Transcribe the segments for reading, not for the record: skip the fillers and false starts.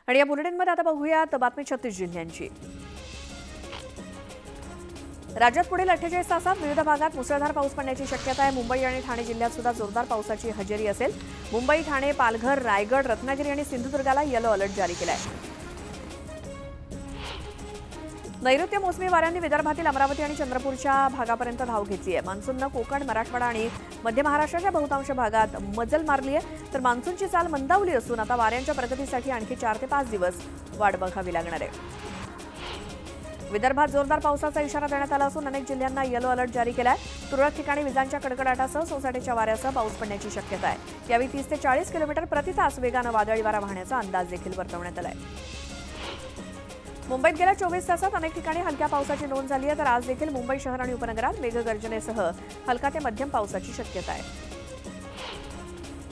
आणि या बुलेटिनमध्ये आता बघूयात बातमी 36 जिल्ह्यांची। राज्यात पुढील 48 तासात विविध भागात मुसळधार पाऊस पडण्याची शक्यता आहे। मुंबई आणि ठाणे जिल्ह्यात सुद्धा जोरदार पावसाची हजेरी असेल। मुंबई, ठाणे, पालघर, रायगड, रत्नागिरी आणि सिंधुदुर्गाला येलो अलर्ट जारी केला आहे। नैऋत्य मोसमी वाऱ्यांनी विदर्भातील अमरावती आणि चंद्रपूरच्या भागापर्यंत धाव घेतली आहे। मान्सूननं कोकण, मराठवाडा आणि मध्य महाराष्ट्राच्या बहुतांश भागात मजल मारली आहे, तर मान्सूनची चाल मंदावली असून आता वाऱ्यांच्या प्रगतीसाठी आणखी 4 ते 5 दिवस वाट बघावी लागणार आहे। विदर्भात जोरदार पावसाचा इशारा देण्यात आला असून अनेक जिल्ह्यांना येलो अलर्ट जारी केला आहे। तुरळक ठिकाणी विजांच्या कडकडाटासह सोसाट्याच्या वाऱ्यासह पाऊस पडण्याची शक्यता आहे। यावेळी 30 ते 40 किलोमीटर प्रति तास वेगानं वादळी वारा वाहण्याचा अंदाज देखील वर्तवण्यात आला आहे। मुंबईत गेल्या 24 तासात अनेक ठिकाणी हलक्या पावसाची नोंद झाली आहे, तर आज देखील मुंबई शहर आणि उपनगरात मेघगर्जनेसह हलका ते मध्यम पावसाची शक्यता आहे।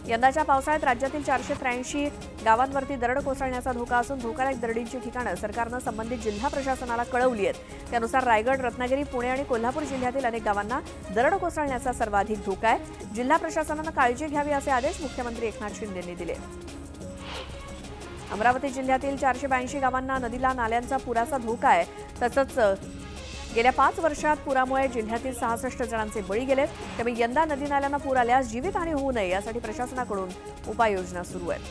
यंदाच्या पावसाळ्यात राज्यातील 483 गावांवरती दरड कोसळण्याचा धोका असून धोकादायक दरडींची ठिकाणं सरकारनं संबंधित जिल्हा प्रशासनाला कळवली आहेत। त्यानुसार रायगड, रत्नागिरी, पुणे आणि कोल्हापूर जिल्ह्यातील अनेक गावांना दरड कोसळण्याचा सर्वाधिक धोका आहे। जिल्हा प्रशासनानं काळजी घ्यावी असे आदेश मुख्यमंत्री एकनाथ शिंदे यांनी दिले। अमरावती जिल्ह्यातील 482 गावांना नदीला नाल्यांचा पुराचा धोका आहे। तसंच गेल्या 5 वर्षात पुरामुळे जिल्ह्यातील 66 जणांचे बळी गेलेत। त्यामुळे यंदा नदी नाल्यांना पूर आल्यास जीवितहानी होऊ नये यासाठी प्रशासनाकडून उपाययोजना सुरू आहेत।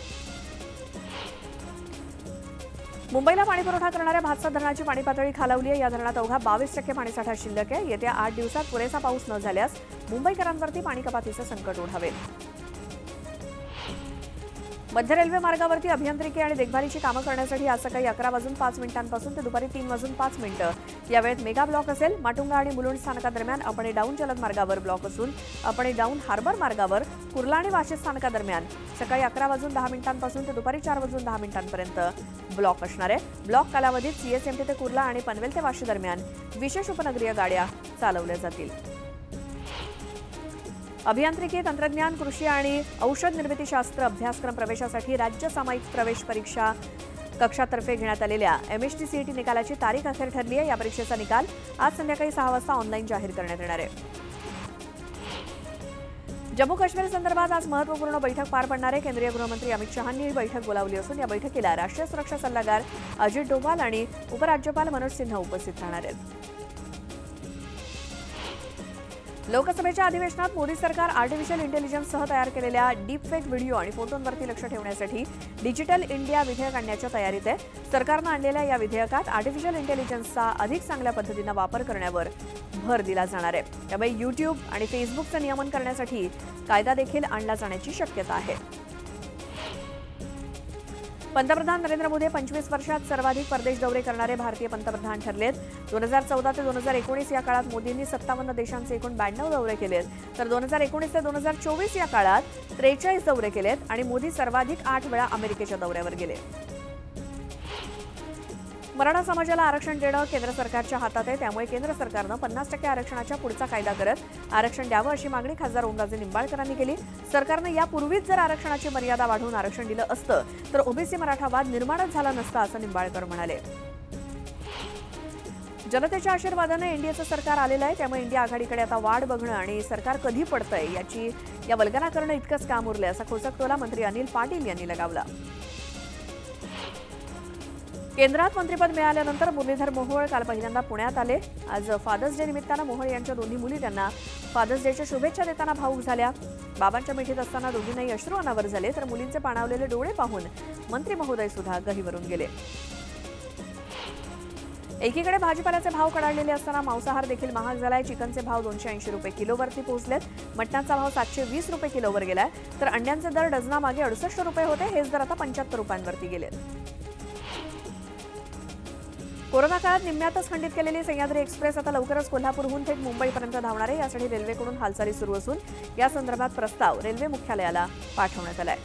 मुंबईला पाणीपुरवठा करणाऱ्या भातसा धरणाची पाणी पातळी खालावली आहे। या धरणात अवघा 22% पाणीसाठा शिल्लक आहे। येत्या 8 दिवसात पुरेसा पाऊस न झाल्यास मुंबईकरांवरती पाणी कपातीचं संकट ओढावेल। मध्य रेल्वे मार्गावरती अभियांत्रिकी आणि देखभालीची कामं करण्यासाठी आज सकाळी 11:05 ते दुपारी 3:05 या वेळेत मेगा ब्लॉक असेल। माटुंगा आणि मुलुंड स्थानकादरम्यान अप आणि डाऊन जलद मार्गावर ब्लॉक असून अप आणि डाऊन हार्बर मार्गावर कुर्ला आणि वाशी स्थानकादरम्यान सकाळी 11:10 ते दुपारी 4:10 ब्लॉक असणार आहे। ब्लॉक कालावधीत सीएसएमटी ते कुर्ला आणि पनवेल ते वाशी दरम्यान विशेष उपनगरीय गाड्या चालवल्या जातील। अभियांत्रिकी, तंत्रज्ञान, कृषी आणि औषध निर्मितीशास्त्र अभ्यासक्रम प्रवेशासाठी राज्य सामायिक प्रवेश परीक्षा कक्षातर्फे घेण्यात आलेल्या MHT-CET निकालाची तारीख अखेर ठरली आहे। या परीक्षेचा निकाल आज संध्याकाळी 6 वाजता ऑनलाईन जाहीर करण्यात येणार आहे। जम्मू काश्मीर संदर्भात आज महत्त्वपूर्ण बैठक पार पडणार आहे। केंद्रीय गृहमंत्री अमित शहांनी ही बैठक बोलावली असून या बैठकीला राष्ट्रीय सुरक्षा सल्लागार अजित डोभाल आणि उपराज्यपाल मनोज सिन्हा उपस्थित राहणार आहेत। लोकसभेच्या अधिवेशनात मोदी सरकार आर्टिफिशियल इंटेलिजन्ससह तयार केलेल्या डीपफेक व्हिडिओ आणि फोटोंवरती लक्ष ठेवण्यासाठी डिजिटल इंडिया विधेयक आणण्याच्या तयारीत आहे। सरकारनं आणलेल्या या विधेयकात आर्टिफिशियल इंटेलिजन्सचा अधिक चांगल्या पद्धतीनं वापर करण्यावर भर दिला जाणार आहे। त्यामुळे YouTube आणि फेसबुकचं नियमन करण्यासाठी कायदा देखील आणला जाण्याची शक्यता आहे। पंतप्रधान नरेंद्र मोदी 25 वर्षात सर्वाधिक परदेश दौरे करणारे भारतीय पंतप्रधान ठरलेत। 2014 ते 2019 या काळात मोदींनी 57 देशांचे एकूण 92 दौरे केलेत, तर 2019 ते 2024 या काळात 43 दौरे केलेत आणि मोदी सर्वाधिक 8 वेळा अमेरिकेच्या दौऱ्यावर गेले। मराठा समाजाला आरक्षण देणं केंद्र सरकारच्या हातात आहे। त्यामुळे केंद्र सरकारनं 50% आरक्षणाच्या पुढचा कायदा करत आरक्षण द्यावं अशी मागणी खासदार ओमराजे निंबाळकरांनी केली। सरकारनं यापूर्वीच जर आरक्षणाची मर्यादा वाढवून आरक्षण दिलं असतं तर ओबीसी मराठा वाद निर्माणच झाला नसता असं निंबाळकर म्हणाले। जनतेच्या आशीर्वादाने एनडीएचं सरकार आलेलं आहे। त्यामुळे इंडिया आघाडीकडे आता वाढ बघणं आणि सरकार कधी पडतंय याची वल्गना करणं इतकंच काम उरलंय असा खोचकटोला मंत्री अनिल पाटील यांनी लगावला। केंद्रात मंत्रिपद मिळाल्यानंतर मुरलीधर मोहोळ काल पहिल्यांदा पुण्यात आले। आज फादर्स डे निमित्तानं मोहोळ यांच्या दोन्ही मुली त्यांना फादर्स डेच्या शुभेच्छा देताना भावूक झाल्या। बाबांच्या मिठीत असताना दोघींनाही अश्रू अनावर झाले, तर मुलींचे पाणावलेले डोळे पाहून मंत्री महोदय सुद्धा गहिवरून गेले। एकीकडे भाजीपाल्याचे भाव कडाडलेले असताना मांसाहार देखील महाग झालाय। चिकनचे भाव 280 रुपये किलोवरती पोहोचलेत। मटणाचा भाव 720 रुपये किलोवर गेलाय, तर अंड्यांचे दर डझनामागे 68 रुपये होते, हेच दर आता 75 रुपयांवरती गेलेत। कोरोना काळात निम्म्यातच खंडित केलेली सह्याद्री एक्सप्रेस आता लवकरच कोल्हापूरहून थेट मुंबईपर्यंत धावणार आहे। यासाठी रेल्वेकडून हालचाली सुरू असून या संदर्भात प्रस्ताव रेल्वे मुख्यालयाला पाठवण्यात आलाय।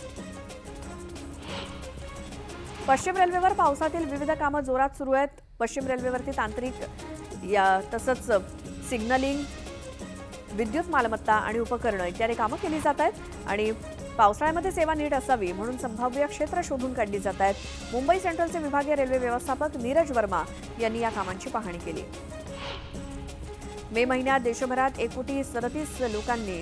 पश्चिम रेल्वेवर पावसातील विविध कामं जोरात सुरू आहेत। पश्चिम रेल्वेवरती तांत्रिक तसंच सिग्नलिंग, विद्युत मालमत्ता आणि उपकरणं इत्यादी कामं केली जात आहेत आणि पावसाळ्यामध्ये सेवा नीट असावी म्हणून संभाव्य क्षेत्र शोधून काढली जात आहेत। मुंबई सेंट्रलचे विभागीय रेल्वे व्यवस्थापक नीरज वर्मा यांनी या कामांची पाहणी केली। मे महिन्यात देशभरात 1,37,00,000 लोकांनी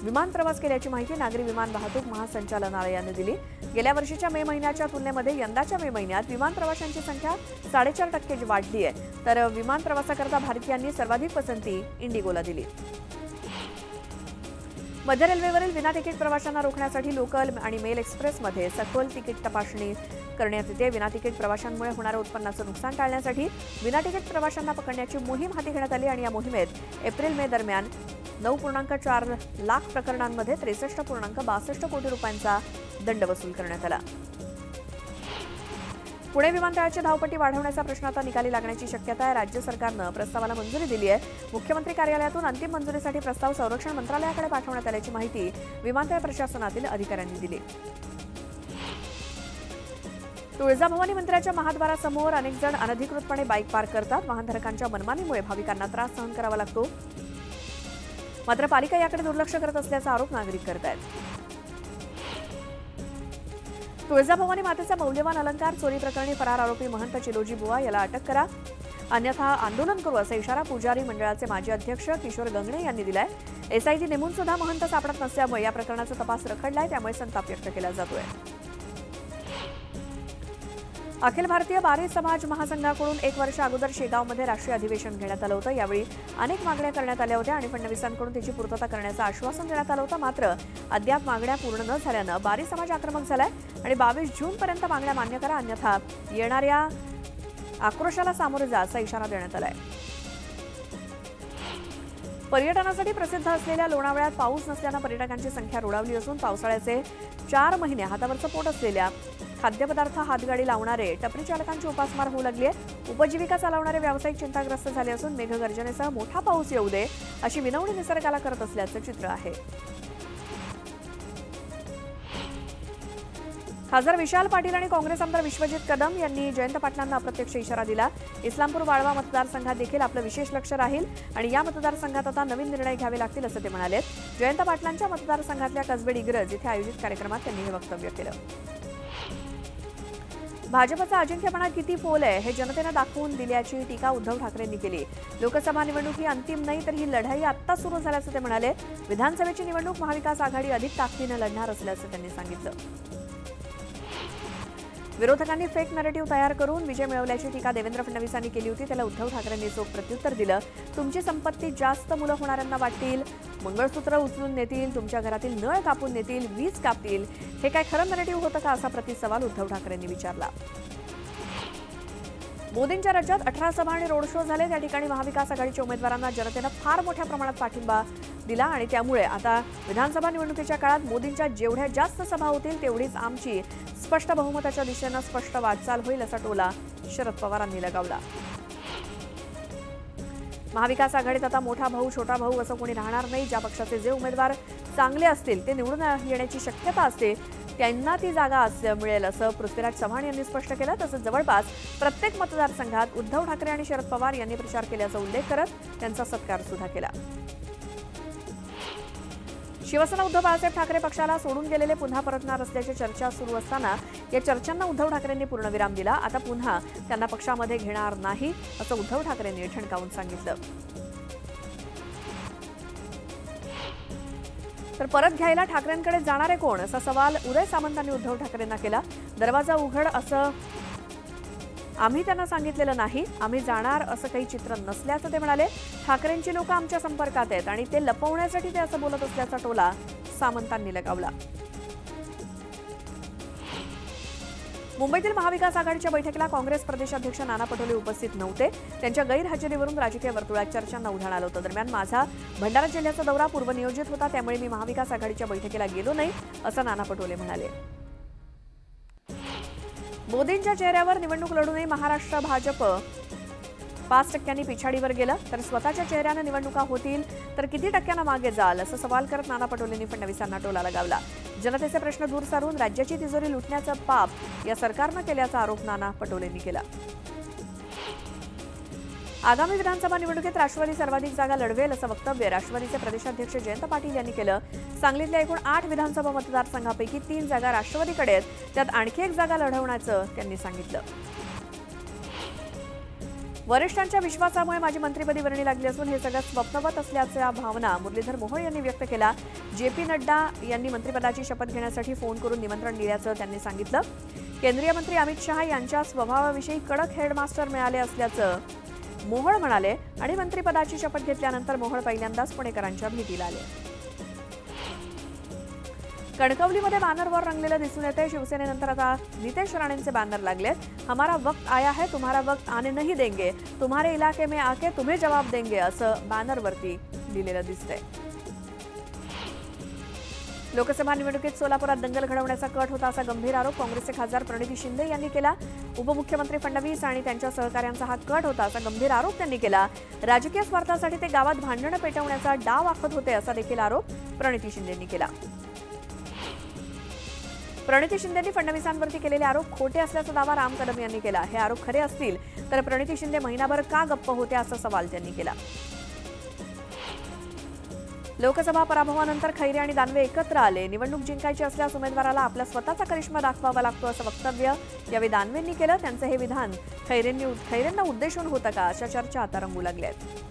विमान प्रवास केल्याची माहिती नागरी विमान वाहतूक महासंचालनालयाने दिली। गेल्या वर्षीच्या मे महिन्याच्या तुलनेमध्ये यंदाच्या मे महिन्यात विमान प्रवाशांची संख्या 4.5% वाढली आहे, तर विमान प्रवासाकरता भारतीयांनी सर्वाधिक पसंती इंडिगोला दिली। मध्य रेल्वेवरील विना तिकीट प्रवाशांना रोखण्यासाठी लोकल आणि मेल एक्सप्रेसमध्ये सखोल तिकीट तपासणी करण्यात येते। विना तिकीट प्रवाशांमुळे होणाऱ्या उत्पन्नाचं नुकसान टाळण्यासाठी विना तिकीट प्रवाशांना पकडण्याची मोहीम हाती घेण्यात आली आणि या मोहिमेत एप्रिल-मे दरम्यान 9.4 लाख प्रकरणांमध्ये 63.62 कोटी रुपयांचा दंड वसूल करण्यात आला। पुणे विमानतळाची धावपट्टी वाढवण्याचा प्रश्न आता निकाली लागण्याची शक्यता आहे। राज्य सरकारनं प्रस्तावाला मंजुरी दिली आहे। मुख्यमंत्री कार्यालयातून अंतिम मंजुरीसाठी प्रस्ताव संरक्षण मंत्रालयाकडे पाठवण्यात आल्याची माहिती विमानतळ प्रशासनातील अधिकाऱ्यांनी दिली। तुळजाभवानी मंदिराच्या महाद्वारासमोर अनेक जण अनधिकृतपणे बाईक पार्क करतात। वाहनधारकांच्या मनमानीमुळे भाविकांना त्रास सहन करावा लागतो, मात्र पालिका याकडे दुर्लक्ष करत असल्याचा आरोप नागरिक करत आहेत। तुळजाभवानी मातेचा मौल्यवान अलंकार चोरी प्रकरणी फरार आरोपी महंत चिलोजी बुवा याला अटक करा, अन्यथा आंदोलन करू असा इशारा पुजारी मंडळाचे माजी अध्यक्ष किशोर गंगणे यांनी दिलाय। एसआयटी नेमून सुद्धा महंत सापडत नसल्यामुळे या प्रकरणाचा तपास रखडलाय, त्यामुळे संताप व्यक्त केला जातोय। अखिल भारतीय बारी समाज महासंघाकडून 1 वर्ष अगोदर शेगावमध्ये राष्ट्रीय अधिवेशन घेण्यात आलं होतं। यावेळी अनेक मागण्या करण्यात आल्या होत्या आणि फडणवीसांकडून त्याची पूर्तता करण्याचं आश्वासन देण्यात आलं होतं, मात्र अद्याप मागण्या पूर्ण न झाल्यानं बारी समाज आक्रमक झालाय आणि 22 जूनपर्यंत मागण्या मान्य करा, अन्यथा येणाऱ्या आक्रोशाला सामोरे जा असा इशारा देण्यात आलाय। पर्यटनासाठी प्रसिद्ध असलेल्या लोणावळ्यात पाऊस नसल्यानं पर्यटकांची संख्या रोडावली असून पावसाळ्याचे 4 महिने हातावरचं पोट असलेल्या खाद्यपदार्थ हातगाडी लावणारे टपरी चालकांची उपासमार होऊ लागली आहे। उपजीविका चालवणारे व्यावसायिक चिंताग्रस्त झाले असून मेघगर्जनेसह मोठा पाऊस येऊ दे अशी विनवणी निसर्गाला करत असल्याचं चित्र आहे। खासदार विशाल पाटील आणि काँग्रेस आमदार विश्वजित कदम यांनी जयंत पाटलांना अप्रत्यक्ष इशारा दिला। इस्लामपूर वाळवा मतदारसंघात देखील आपलं विशेष लक्ष राहील आणि या मतदारसंघात आता नवीन निर्णय घ्यावे लागतील असं ते म्हणाले। जयंत पाटलांच्या मतदारसंघातल्या कसबे डिग्रज इथे आयोजित कार्यक्रमात त्यांनी हे वक्तव्य केलं। भाजपचा अजिंक्यपणा किती फोल आहे हे जनतेनं दाखवून दिल्याची टीका उद्धव ठाकरेंनी केली। लोकसभा निवडणूक ही अंतिम नाही, तर ही लढाई आत्ता सुरू झाल्याचं ते म्हणाले। विधानसभेची निवडणूक महाविकास आघाडी अधिक ताकदीनं लढणार असल्याचं त्यांनी सांगितलं। विरोधकांनी फेक नरेटिव्ह तयार करून विजय मिळवल्याची टीका देवेंद्र फडणवीसांनी केली होती, त्याला उद्धव ठाकरेंनी चोख प्रत्युत्तर दिलं। तुमची संपत्ती जास्त मुलं होणाऱ्यांना वाटतील, मंगळसूत्र उचलून नेतील, तुमच्या घरातील नळ कापून नेतील, वीज कापतील, हे काय खरं नरेटिव्ह होतं का असा प्रतिसवाल उद्धव ठाकरेंनी विचारला। मोदींच्या राज्यात 18 सभा आणि रोड शो झाले, त्या ठिकाणी महाविकास आघाडीच्या उमेदवारांना जनतेनं फार मोठ्या प्रमाणात पाठिंबा दिला आणि त्यामुळे आता विधानसभा निवडणुकीच्या काळात मोदींच्या जेवढ्या जास्त सभा होतील तेवढीच आमची स्पष्ट बहुमताच्या दिशेनं स्पष्ट वाटचाल होईल असा टोला शरद पवारांनी लगावला। महाविकास आघाडीत आता मोठा भाऊ छोटा भाऊ असं कोणी राहणार नाही। ज्या पक्षाचे जे उमेदवार चांगले असतील ते निवडून येण्याची शक्यता असते त्यांना ती जागा मिळेल असं पृथ्वीराज चव्हाण यांनी स्पष्ट केलं। तसंच जवळपास प्रत्येक मतदारसंघात उद्धव ठाकरे आणि शरद पवार यांनी प्रचार केल्याचा उल्लेख करत त्यांचा सत्कार सुद्धा केला। शिवसेना उद्धव बाळासाहेब ठाकरे पक्षाला सोडून गेलेले पुन्हा परतणार असल्याची चर्चा सुरू असताना या चर्चांना उद्धव ठाकरेंनी पूर्णविराम दिला। आता पुन्हा त्यांना पक्षामध्ये घेणार नाही असं उद्धव ठाकरेंनी ठणकावून सांगितलं। तर परत घ्यायला ठाकरेंकडे जाणारे कोण असा सवाल उदय सामंतांनी उद्धव ठाकरेंना केला। दरवाजा उघड असं आम्ही त्यांना सांगितलेलं नाही, आम्ही जाणार असं काही चित्र नसल्याचं ते म्हणाले। ठाकरेंची लोक आमच्या संपर्कात आहेत आणि ते लपवण्यासाठी ते असं बोलत असल्याचा टोला सामंतांनी लगावला। मुंबईतील महाविकास आघाडीच्या बैठकीला काँग्रेस प्रदेशाध्यक्ष नाना पटोले उपस्थित नव्हते। त्यांच्या गैरहजेरीवरून राजकीय वर्तुळात चर्चांना उधाण आलं होतं। दरम्यान माझा भंडारा जिल्ह्याचा दौरा पूर्वनियोजित होता, त्यामुळे मी महाविकास आघाडीच्या बैठकीला गेलो नाही असं नाना पटोले म्हणाले। मोदींच्या चेहऱ्यावर निवडणूक लढूनही महाराष्ट्र भाजप 5% पिछाडीवर गेलं, तर स्वतःच्या चेहऱ्याने निवडणुका होतील तर किती टक्क्यांना मागे जाल असं सवाल करत नाना पटोलेंनी फडणवीसांना टोला लगावला। जनतेचे प्रश्न दूर सारून राज्याची तिजोरी लुटण्याचं पाप या सरकारनं केल्याचा आरोप नाना पटोलेंनी केला। आगामी विधानसभा निवडणुकीत राष्ट्रवादी सर्वाधिक जागा लढवेल असं वक्तव्य राष्ट्रवादीचे प्रदेशाध्यक्ष जयंत पाटील यांनी केलं। सांगलीतल्या एकूण 8 विधानसभा मतदारसंघापैकी 3 जागा राष्ट्रवादीकडे आहेत, त्यात आणखी एक जागा लढवण्याचं त्यांनी सांगितलं। वरिष्ठांच्या विश्वासामुळे माझी मंत्रिपदी वर्णी लागली असून हे सगळं स्वप्नवत असल्याच्या भावना मुरलीधर मोहोळ यांनी व्यक्त केला। JP नड्डा यांनी मंत्रिपदाची शपथ घेण्यासाठी फोन करून निमंत्रण दिल्याचं त्यांनी सांगितलं। केंद्रीय मंत्री अमित शहा यांच्या स्वभावाविषयी कडक हेडमास्टर मिळाले असल्याचं मोहोळ म्हणाले आणि मंत्रिपदाची शपथ घेतल्यानंतर मोहोळ पहिल्यांदाच पुणेकरांच्या भेटीला आले। कणकवलीमध्ये बॅनरवर रंगलेलं दिसून येते। शिवसेनेनंतर आता नितेश राणेंचे बॅनर लागलेत। हमारा वक्त आया है, तुम्हारा वक्त आने नहीं देंगे, तुम्हारे इलाके में आके तुम्हें जवाब देंगे असं बॅनरवरती लिहिलेलं दिसतंय। लोकसभा निवडणुकीत सोलापुरात दंगल घडवण्याचा कट होता असा गंभीर आरोप काँग्रेसचे खासदार प्रणिती शिंदे यांनी केला। उपमुख्यमंत्री फडणवीस आणि त्यांच्या सहकाऱ्यांचा हा कट होता असा गंभीर आरोप त्यांनी केला। राजकीय स्वार्थासाठी ते गावात भांडणं पेटवण्याचा डाव आखत होते असा देखील आरोप प्रणिती शिंदेंनी केला। प्रणिती शिंदेंनी फडणवीसांवरती केलेले आरोप खोटे असल्याचा दावा राम कदम यांनी केला। हे आरोप खरे असतील तर प्रणिती शिंदे महिनाभर का गप्प होत्या असा सवाल त्यांनी केला। लोकसभा पराभवानंतर खैरे आणि दानवे एकत्र आले। निवडणूक जिंकायची असल्यास उमेदवाराला आपला स्वतःचा करिश्मा दाखवावा लागतो असं वक्तव्य यावेळी दानवेंनी केलं। त्यांचं हे विधान खैरेंना उद्देशून होतं का अशा चर्चा आता रंगू लागल्या आहेत।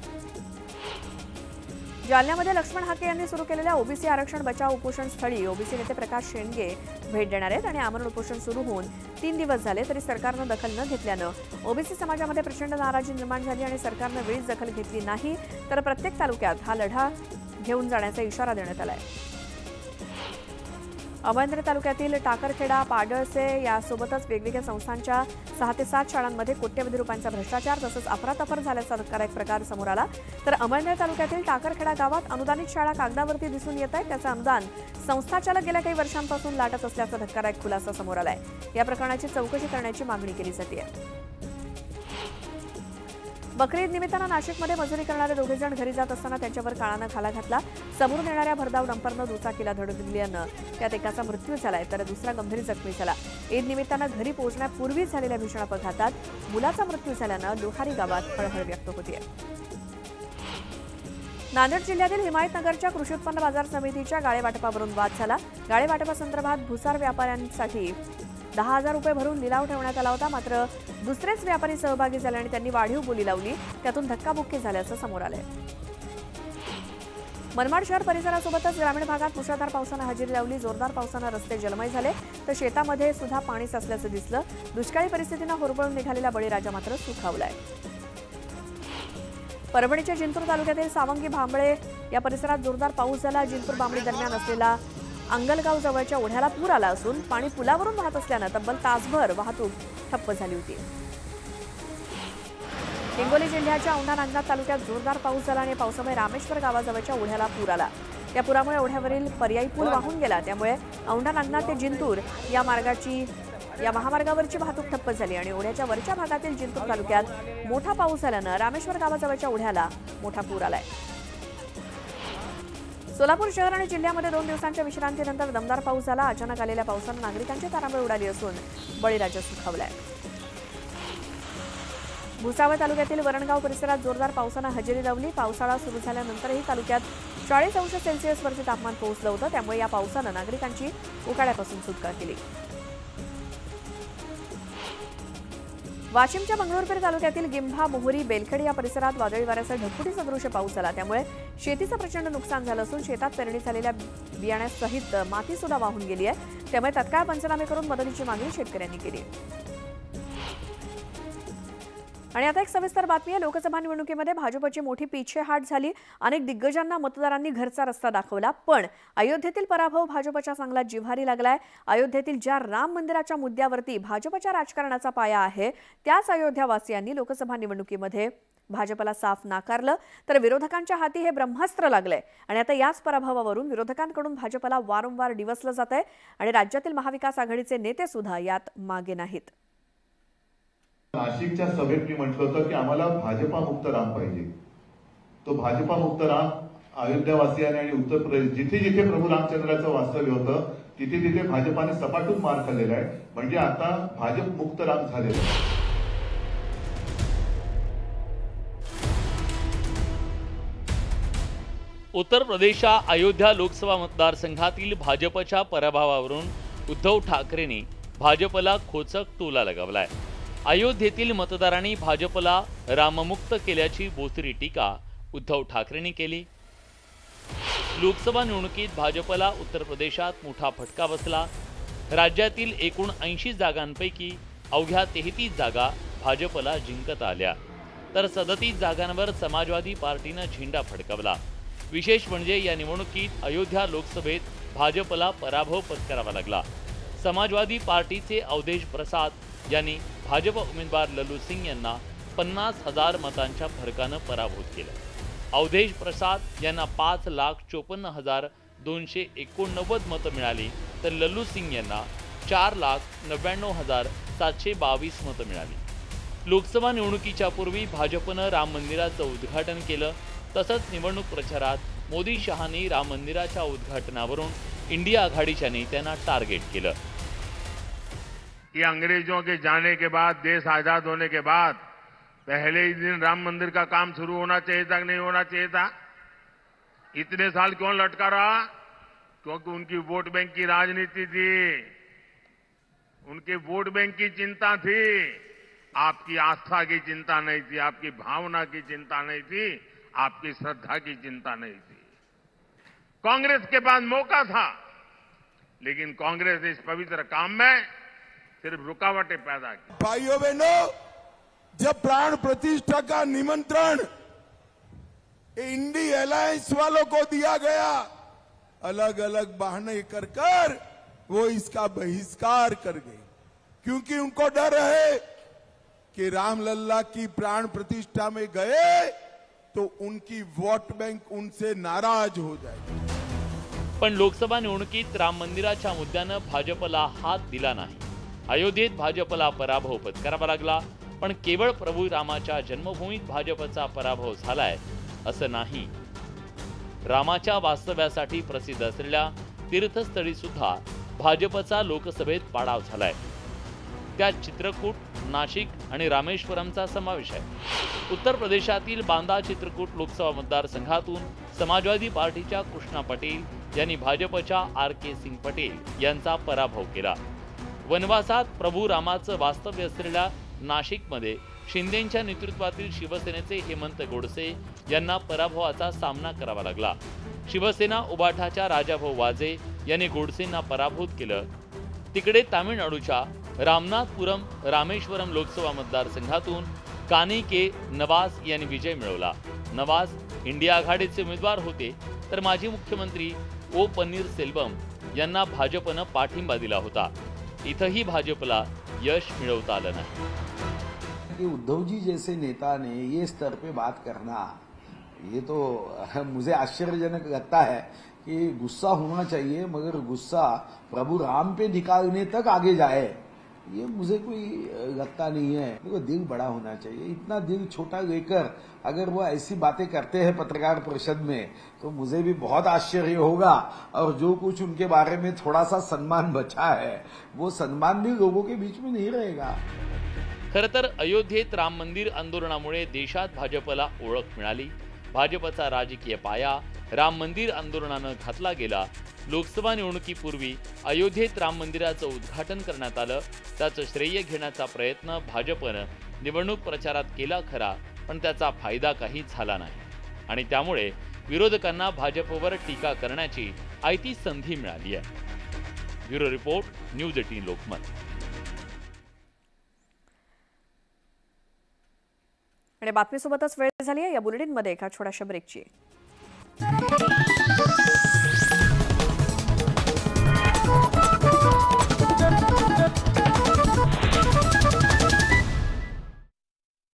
जालन्यामध्ये लक्ष्मण हाके यांनी सुरू केलेल्या ओबीसी आरक्षण बचाव उपोषण स्थळी ओबीसी नेते प्रकाश शेंडगे भेट देणार आहेत आणि आमरण उपोषण सुरू होऊन 3 दिवस झाले तरी सरकारनं दखल न घेतल्यानं ओबीसी समाजामध्ये प्रचंड नाराजी निर्माण झाली आणि सरकारनं वेळीच दखल घेतली नाही तर प्रत्येक तालुक्यात हा लढा घेऊन जाण्याचा इशारा देण्यात आलाय। अमळनेर तालुक्यातील टाकरखेडा, पाडळसे यासोबतच वेगवेगळ्या संस्थांच्या 6 ते 7 शाळांमध्ये कोट्यवधी रुपयांचा भ्रष्टाचार तसंच अफरातफर झाल्याचा धक्कादायक प्रकार समोर आला। तर अमळनेर तालुक्यातील टाकरखेडा गावात अनुदानित शाळा कागदावरती दिसून येत आहे। त्याचं अनुदान संस्थाचालक गेल्या काही वर्षांपासून लाटत असल्याचा धक्कादायक खुलासा समोर आलाय। या प्रकरणाची चौकशी करण्याची मागणी केली जाते। बकरी ईद निमित्तानं नाशिकमध्ये मजुरी करणारे 2 जण घरी जात असताना त्यांच्यावर काळानं खाला घातला। समोरून येणाऱ्या भरधाव डंपरनं दुचाकीला धडक दिल्यानं त्यात एकाचा मृत्यू झालाय तर दुसरा गंभीर जखमी झाला। ईद निमित्तानं घरी पोहोचण्यापूर्वी झालेल्या भीषण अपघातात मुलाचा मृत्यू झाल्यानं लोहारी गावात हळहळ व्यक्त होतीये। नांदेड जिल्ह्यातील हिमायतनगरच्या कृषी उत्पन्न बाजार समितीच्या गाळे वाटपावरून वाद झाला। गाळे वाटपासंदर्भात भुसार व्यापाऱ्यांसाठी 10,000 रुपये भरून लिलाव ठेवण्यात आला होता। मात्र दुसरेच व्यापारी सहभागी झाले आणि त्यांनी वाढीव बोली लावली। त्यातून धक्काबुक्की झाल्याचं समोर आलंय। मनमाड शहर परिसरासोबतच ग्रामीण भागात मुसळधार पावसानं हजेरी लावली। जोरदार पावसानं रस्ते जलमय झाले तर शेतामध्ये सुद्धा पाणी साचल्याचं दिसलं। दुष्काळी परिस्थितीनं होरपळून निघालेला बळीराजा मात्र सुखावलाय। परभणीच्या जिंतूर तालुक्यातील सावंगी भांबळे या परिसरात जोरदार पाऊस झाला। जिंतूर बांबडी दरम्यान असलेला अंगलगाव जवळच्या ओढ्याला पूर आला असून पाणी पुलावरून वाहत असल्यानं तब्बल तासभर वाहतूक ठप्प झाली होती। हिंगोली जिल्ह्याच्या औंढा नागनाथ तालुक्यात जोरदार पाऊस झाला आणि पावसामुळे रामेश्वर गावाजवळच्या ओढ्याला पूर आला। या पुरामुळे ओढ्यावरील पर्यायी पूल वाहून गेला। त्यामुळे औंढा नागनाथ ते जिंतूर या महामार्गावरची वाहतूक ठप्प झाली आणि ओढ्याच्या वरच्या भागातील जिंतूर तालुक्यात मोठा पाऊस झाल्यानं रामेश्वर गावाजवळच्या ओढ्याला मोठा पूर आलाय। सोलापूर शहर आणि जिल्ह्यामध्ये 2 दिवसांच्या विश्रांतीनंतर दमदार पाऊस झाला। अचानक आलेल्या पावसानं नागरिकांची तारांबळ उडाली असून बळीराजा सुखावलाय। भुसावळ तालुक्यातील वरणगाव परिसरात जोरदार पावसानं हजेरी लावली। पावसाळा सुरू झाल्यानंतरही तालुक्यात 40°C वरती तापमान पोहोचलं होतं। त्यामुळे या पावसानं नागरिकांची उकाड्यापासून सुटका केली। वाशिमच्या मंगरुळपीर तालुक्यातील गिंभा, मोहरी, बेलखेड या परिसरात वादळी वाऱ्यासह ढगफुटी सदृश पाऊस झाला। त्यामुळे शेतीचं प्रचंड नुकसान झालं असून शेतात पेरणी झालेल्या बियाण्यासहित माती सुद्धा वाहून गेली आहे। त्यामुळे तत्काळ पंचनामे करून मदतीची मागणी शेतकऱ्यांनी केली। आणि आता एक सविस्तर बातमी आहे। लोकसभा निवडणुकीमध्ये भाजपची मोठी पीछेहाट झाली। अनेक दिग्गजांना मतदारांनी घरचा रस्ता दाखवला पण अयोध्येतील पराभव भाजपच्या चांगला जिव्हारी लागलाय। अयोध्येतील ज्या राम मंदिराच्या मुद्द्यावरती भाजपच्या राजकारणाचा पाया आहे त्याच अयोध्यावासियांनी लोकसभा निवडणुकीमध्ये भाजपला साफ नाकारलं तर विरोधकांच्या हाती हे ब्रह्मास्त्र लागलंय आणि आता याच पराभवावरून विरोधकांकडून भाजपला वारंवार डिवसलं जातंय आणि राज्यातील महाविकास आघाडीचे नेते सुद्धा यात मागे नाहीत। नाशिकच्या सभेत मी म्हटलं होतं की आम्हाला भाजपा मुक्त राम पाहिजे। तो भाजपा मुक्त राम अयोध्यावासियांनी आणि उत्तर प्रदेश जिथे जिथे प्रभू रामचंद्राचं वास्तव्य होतं तिथे तिथे भाजपाने सपाटून मार खाल्लेला आहे। म्हणजे आता भाजप मुक्त राम झालेलं आहे। उत्तर प्रदेशच्या अयोध्या लोकसभा मतदारसंघातील भाजपच्या पराभवावरून उद्धव ठाकरेंनी भाजपला खोचक टोला लगावलाय। अयोध्येतील मतदारांनी भाजपला राममुक्त केल्याची बोचरी टीका उद्धव ठाकरेंनी केली। लोकसभा निवडणुकीत भाजपला उत्तर प्रदेशात मोठा फटका बसला। राज्यातील एकूण 80 जागांपैकी अवघ्या 33 जागा भाजपला जिंकता आल्या, तर 37 जागांवर समाजवादी पार्टीनं झेंडा फडकवला। विशेष म्हणजे या निवडणुकीत अयोध्या लोकसभेत भाजपला पराभव पत्करावा लागला। समाजवादी पार्टीचे अवधेश प्रसाद यांनी भाजप उमेदवार लल्लू सिंग यांना 50,000 मतांच्या फरकानं पराभूत केलं। अवधेश प्रसाद यांना 5,54,289 मतं मिळाली, तर लल्लू सिंग यांना 4,99,722 मतं मिळाली। लोकसभा निवडणुकीच्या पूर्वी भाजपनं राम मंदिराचं उद्घाटन केलं। तसंच निवडणूक प्रचारात मोदी शहांनी राम मंदिराच्या उद्घाटनावरून इंडिया आघाडीच्या नेत्यांना टार्गेट केलं। कि अंग्रेजों के जाने के बाद, देश आजाद होने के बाद पहले ही दिन राम मंदिर का काम शुरू होना चाहिए था कि नहीं होना चाहिए था? इतने साल क्यों लटका रहा? क्योंकि उनकी वोट बैंक की राजनीति थी, उनके वोट बैंक की चिंता थी, आपकी आस्था की चिंता नहीं थी, आपकी भावना की चिंता नहीं थी, आपकी श्रद्धा की चिंता नहीं थी। कांग्रेस के पास मौका था, लेकिन कांग्रेस इस पवित्र काम में सिर्फ रुकावटें पैदा की। भाइयों बहनों, जब प्राण प्रतिष्ठा का निमंत्रण इंडी अलायंस वालों को दिया गया, अलग अलग बहाने कर कर वो इसका बहिष्कार कर गए, क्योंकि उनको डर है कि रामलल्ला की प्राण प्रतिष्ठा में गए तो उनकी वोट बैंक उनसे नाराज हो जाएगी। पण लोकसभा निवडणुकीत राम मंदिराच्या मुद्द्यानं भाजपला हात दिला नाही। अयोध्येत भाजपला पराभव पत्करावा लागला, पण केवळ प्रभू रामाच्या जन्मभूमीत भाजपचा पराभव झालाय असं नाही। रामाच्या वास्तव्यासाठी प्रसिद्ध असलेल्या तीर्थस्थळी सुद्धा भाजपचा लोकसभेत पाडाव झालाय। त्यात चित्रकूट, नाशिक आणि रामेश्वरमचा समावेश आहे। उत्तर प्रदेशातील बांदा चित्रकूट लोकसभा मतदारसंघातून समाजवादी पार्टीच्या कृष्णा पटेल यांनी भाजपच्या RK सिंग पटेल यांचा पराभव केला। वनवासात प्रभू रामाचं वास्तव्य असलेल्या नाशिकमध्ये शिंदेंच्या नेतृत्वातील शिवसेनेचे हेमंत गोडसे यांना पराभवाचा सामना करावा लागला। शिवसेना उबाठाच्या राजाभाऊ वाजे यांनी गोडसेंना पराभूत केलं। तिकडे तामिळनाडूच्या रामनाथपुरम रामेश्वरम लोकसभा मतदारसंघातून कानी के नवाज यांनी विजय मिळवला। नवाज इंडिया आघाडीचे उमेदवार होते, तर माजी मुख्यमंत्री ओ पन्नीरसेल्वम यांना भाजपनं पाठिंबा दिला होता। इथंही भाजपला यश मिळवता आलं नाही। कि उद्धव जी जैसे नेता ने ये स्तर पे बात करना, ये तो मुझे आश्चर्यजनक लगता है कि गुस्सा होना चाहिए, मगर गुस्सा प्रभु राम पे निकालने तक आगे जाए, ये मुझे कोई लगता नहीं है। देखो, दिल बड़ा होना चाहिए। इतना दिल छोटा लेकर अगर वो ऐसी बातें करते हैं पत्रकार परिषद में, तो मुझे भी बहुत आश्चर्य होगा। और जो कुछ उनके बारे में थोड़ा सा सम्मान बचा है, वो सम्मान भी लोगों के बीच में नहीं रहेगा। खरं तर अयोध्येत राम मंदिर आंदोलनामुळे देशात भाजपला ओळख मिळाली। भाजपचा राजकीय पाया राम मंदिर आंदोलनानं घातला गेला। लोकसभा निवडणुकीपूर्वी अयोध्येत राम मंदिराचं उद्घाटन करण्यात आलं। त्याचं श्रेय घेण्याचा प्रयत्न भाजपनं निवडणूक प्रचारात केला खरा, पण त्याचा फायदा काही झाला नाही आणि त्यामुळे विरोधकांना भाजपवर टीका करण्याची आयती संधी मिळाली आहे। Bureau report, news 18 Lokmat. आणि बातमीसोबतच वेळ झाली आहे या बुलेटिनमध्ये एका छोट्याशा ब्रेकची।